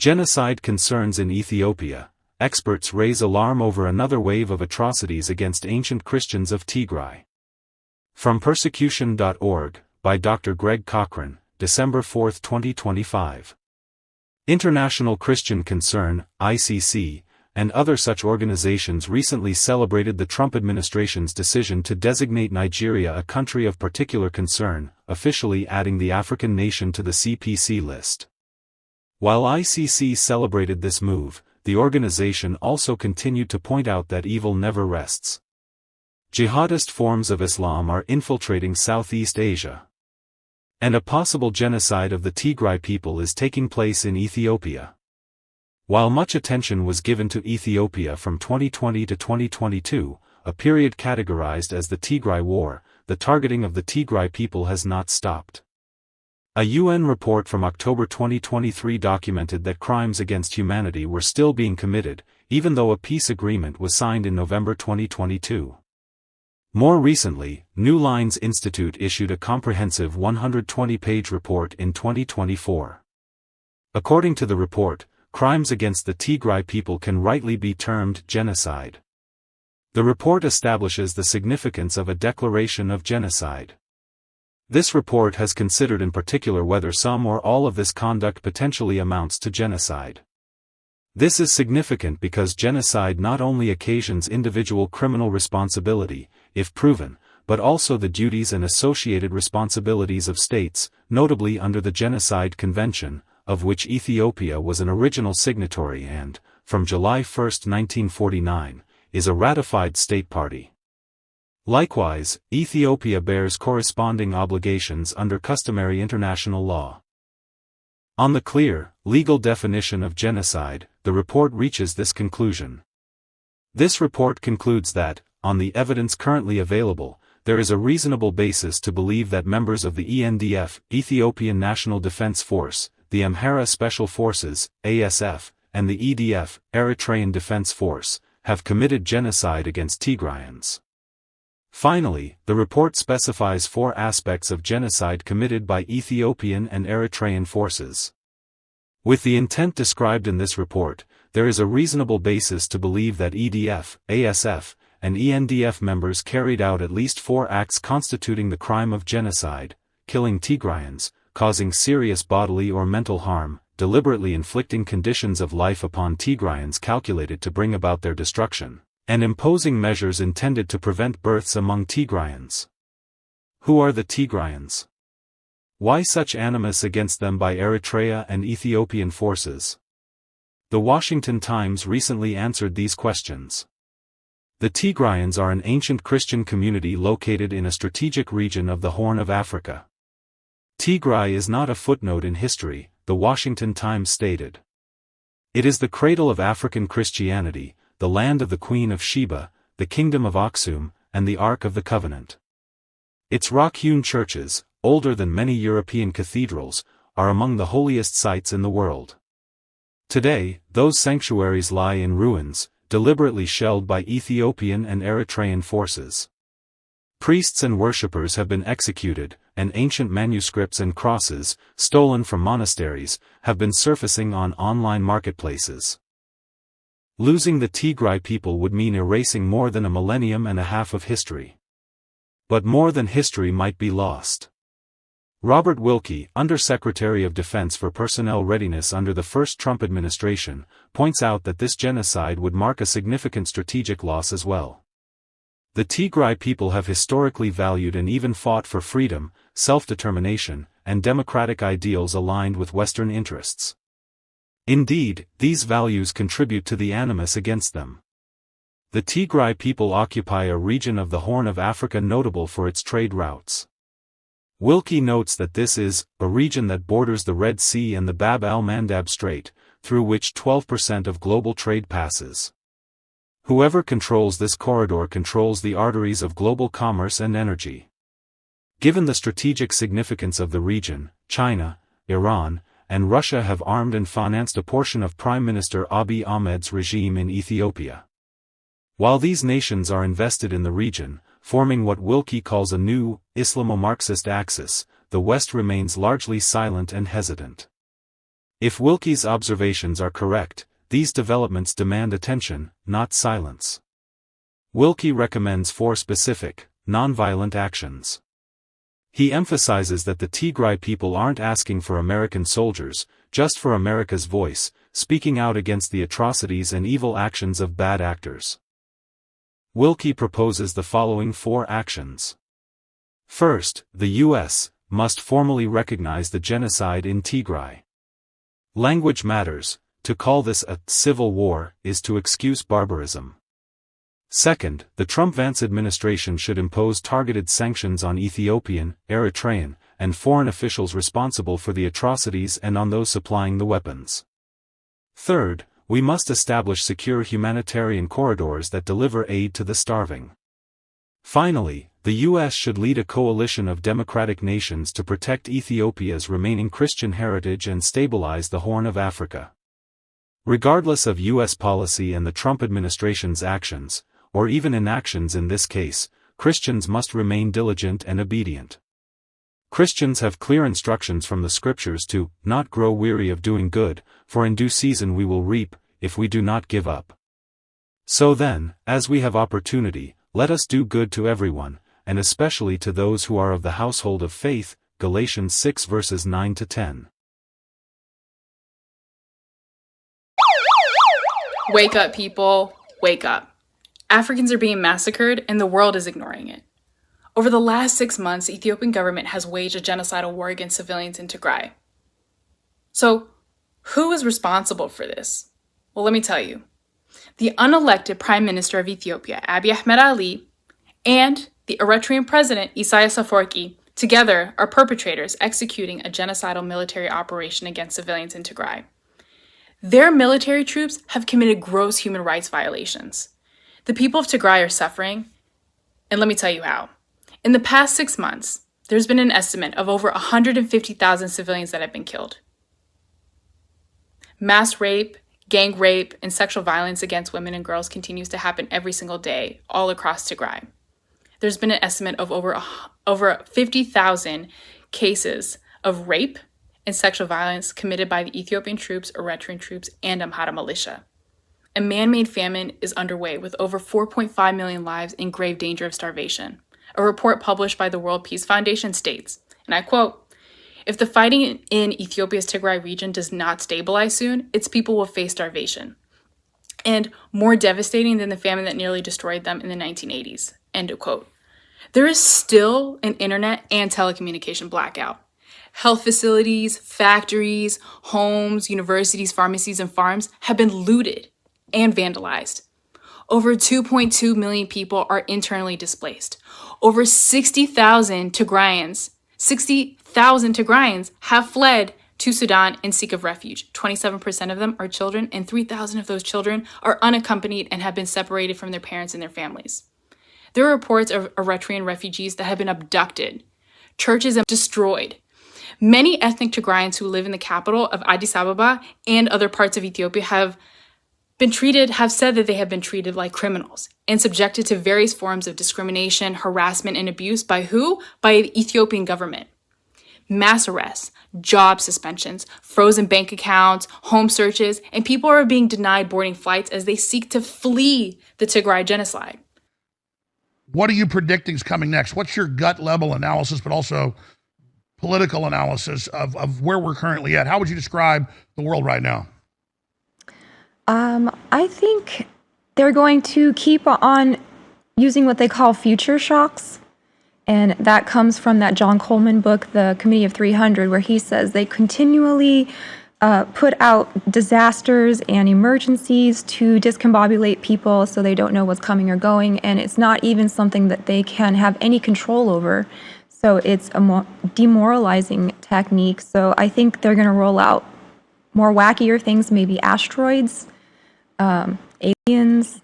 Genocide concerns in Ethiopia. Experts raise alarm over another wave of atrocities against ancient Christians of Tigray. From persecution.org, by Dr. Greg Cochran, December 4, 2025. International Christian Concern, ICC, and other such organizations recently celebrated the Trump administration's decision to designate Nigeria a country of particular concern, officially adding the African nation to the CPC list. While ICC celebrated this move, the organization also continued to point out that evil never rests. Jihadist forms of Islam are infiltrating Southeast Asia. And a possible genocide of the Tigray people is taking place in Ethiopia. While much attention was given to Ethiopia from 2020 to 2022, a period categorized as the Tigray War, the targeting of the Tigray people has not stopped. A UN report from October 2023 documented that crimes against humanity were still being committed, even though a peace agreement was signed in November 2022. More recently, New Lines Institute issued a comprehensive 120-page report in 2024. According to the report, crimes against the Tigray people can rightly be termed genocide. The report establishes the significance of a declaration of genocide. This report has considered in particular whether some or all of this conduct potentially amounts to genocide. This is significant because genocide not only occasions individual criminal responsibility, if proven, but also the duties and associated responsibilities of states, notably under the Genocide Convention, of which Ethiopia was an original signatory and, from July 1, 1949, is a ratified state party. Likewise, Ethiopia bears corresponding obligations under customary international law. On the clear, legal definition of genocide, the report reaches this conclusion. This report concludes that, on the evidence currently available, there is a reasonable basis to believe that members of the ENDF, Ethiopian National Defense Force, the Amhara Special Forces, ASF, and the EDF, Eritrean Defense Force, have committed genocide against Tigrayans. Finally, the report specifies 4 aspects of genocide committed by Ethiopian and Eritrean forces. With the intent described in this report, there is a reasonable basis to believe that EDF, ASF, and ENDF members carried out at least 4 acts constituting the crime of genocide: killing Tigrayans, causing serious bodily or mental harm, deliberately inflicting conditions of life upon Tigrayans calculated to bring about their destruction, and imposing measures intended to prevent births among Tigrayans. Who are the Tigrayans? Why such animus against them by Eritrea and Ethiopian forces? The Washington Times recently answered these questions. The Tigrayans are an ancient Christian community located in a strategic region of the Horn of Africa. Tigray is not a footnote in history, the Washington Times stated. It is the cradle of African Christianity, the land of the Queen of Sheba, the Kingdom of Aksum, and the Ark of the Covenant. Its rock-hewn churches, older than many European cathedrals, are among the holiest sites in the world. Today, those sanctuaries lie in ruins, deliberately shelled by Ethiopian and Eritrean forces. Priests and worshippers have been executed, and ancient manuscripts and crosses, stolen from monasteries, have been surfacing on online marketplaces. Losing the Tigray people would mean erasing more than a millennium and a half of history. But more than history might be lost. Robert Wilkie, Undersecretary of Defense for Personnel Readiness under the first Trump administration, points out that this genocide would mark a significant strategic loss as well. The Tigray people have historically valued and even fought for freedom, self-determination, and democratic ideals aligned with Western interests. Indeed, these values contribute to the animus against them. The Tigray people occupy a region of the Horn of Africa notable for its trade routes. Wilkie notes that this is a region that borders the Red Sea and the Bab al-Mandab Strait, through which 12% of global trade passes. Whoever controls this corridor controls the arteries of global commerce and energy. Given the strategic significance of the region, China, Iran, and Russia have armed and financed a portion of Prime Minister Abiy Ahmed's regime in Ethiopia. While these nations are invested in the region, forming what Wilkie calls a new, Islamo-Marxist axis, the West remains largely silent and hesitant. If Wilkie's observations are correct, these developments demand attention, not silence. Wilkie recommends 4 specific, nonviolent actions. He emphasizes that the Tigray people aren't asking for American soldiers, just for America's voice, speaking out against the atrocities and evil actions of bad actors. Wilkie proposes the following 4 actions. First, the U.S. must formally recognize the genocide in Tigray. Language matters. To call this a civil war is to excuse barbarism. Second, the Trump-Vance administration should impose targeted sanctions on Ethiopian, Eritrean, and foreign officials responsible for the atrocities and on those supplying the weapons. Third, we must establish secure humanitarian corridors that deliver aid to the starving. Finally, the U.S. should lead a coalition of democratic nations to protect Ethiopia's remaining Christian heritage and stabilize the Horn of Africa. Regardless of U.S. policy and the Trump administration's actions, or even inactions in this case, Christians must remain diligent and obedient. Christians have clear instructions from the Scriptures to not grow weary of doing good, for in due season we will reap, if we do not give up. So then, as we have opportunity, let us do good to everyone, and especially to those who are of the household of faith. Galatians 6 verses 9 to 10. Wake up, people. Wake up. Africans are being massacred, and the world is ignoring it. Over the last 6 months, the Ethiopian government has waged a genocidal war against civilians in Tigray. So, who is responsible for this? Well, let me tell you. The unelected Prime Minister of Ethiopia, Abiy Ahmed Ali, and the Eritrean President, Isaias Afwerki, together are perpetrators executing a genocidal military operation against civilians in Tigray. Their military troops have committed gross human rights violations. The people of Tigray are suffering, and let me tell you how. In the past 6 months, there's been an estimate of over 150,000 civilians that have been killed. Mass rape, gang rape, and sexual violence against women and girls continues to happen every single day, all across Tigray. There's been an estimate of over 50,000 cases of rape and sexual violence committed by the Ethiopian troops, Eritrean troops, and Amhara militia. A man-made famine is underway with over 4.5 million lives in grave danger of starvation. A report published by the World Peace Foundation states, and I quote, "If the fighting in Ethiopia's Tigray region does not stabilize soon, its people will face starvation. And more devastating than the famine that nearly destroyed them in the 1980s. End of quote. There is still an internet and telecommunication blackout. Health facilities, factories, homes, universities, pharmacies, and farms have been looted and vandalized. Over 2.2 million people are internally displaced. Over 60,000 Tigrayans have fled to Sudan in seek of refuge. 27% of them are children, and 3,000 of those children are unaccompanied and have been separated from their parents and their families. There are reports of Eritrean refugees that have been abducted. Churches have destroyed. Many ethnic Tigrayans who live in the capital of Addis Ababa and other parts of Ethiopia have said that they have been treated like criminals and subjected to various forms of discrimination, harassment, and abuse by who? By the Ethiopian government. Mass arrests, job suspensions, frozen bank accounts, home searches, and people are being denied boarding flights as they seek to flee the Tigray genocide. What are you predicting is coming next? What's your gut level analysis, but also political analysis of where we're currently at? How would you describe the world right now? I think they're going to keep on using what they call future shocks. And that comes from that John Coleman book, The Committee of 300, where he says they continually put out disasters and emergencies to discombobulate people so they don't know what's coming or going. And it's not even something that they can have any control over. So it's a more demoralizing technique. So I think they're going to roll out more wackier things, maybe asteroids, aliens,